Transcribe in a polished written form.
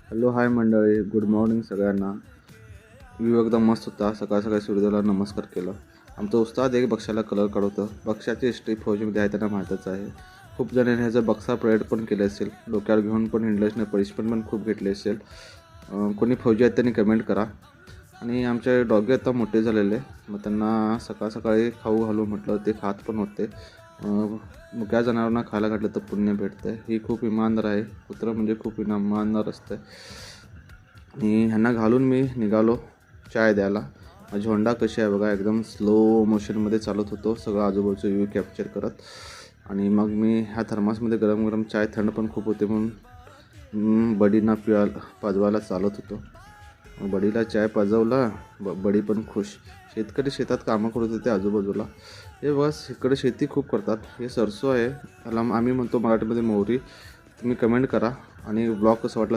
Hello hi मंडळी, good morning सगळ्यांना. View एकदम मस्त होता. सकाळ सकाळी सूर्योदयाला नमस्कार केला. आमचा उस्ताद एक बक्षाला कलर काढवतं. बक्षाची हिस्ट्री फौजीमध्ये आहे त्यांना माहीतच आहे. खूप जणांनी ह्याचं बक्सा परेड पण केले असेल, डोक्यावर घेऊन पण हिंडले असेल, पनिशमेंट पण खूप घेतली असेल. कोणी फौजी आहेत त्यांनी कमेंट करा. आणि आमचे डॉगी आता मोठे झालेले, मग त्यांना सकाळ सकाळी खाऊ घालू म्हटलं, ते खात पण होते. मुक्या जनावरांना खायला घातलं तर पुण्य भेटतं. ही खूप इमानदार आहे. कुत्रं म्हणजे खूप इमानदार असतं. आणि ह्यांना घालून मी निघालो चाय द्यायला. माझी होंडा कशी आहे बघा, एकदम स्लो मोशनमध्ये चालत होतो, सगळं आजूबाजूचं व्ह्यू कॅप्चर करत. आणि मग मी ह्या थर्मासमध्ये गरम गरम चाय, थंड पण खूप होते म्हणून बडींना पाजवायला चालत होतो. मग बडीला चाय पाजवला. बडी पण खुश. शेतकरी शेतात कामं करत होते आजूबाजूला. हे बस इकडे शेती खूप करतात. हे सरसो आहे, त्याला आम्ही म्हणतो मराठीमध्ये मोहरी. तुम्ही कमेंट करा आणि ब्लॉग कसं वाटला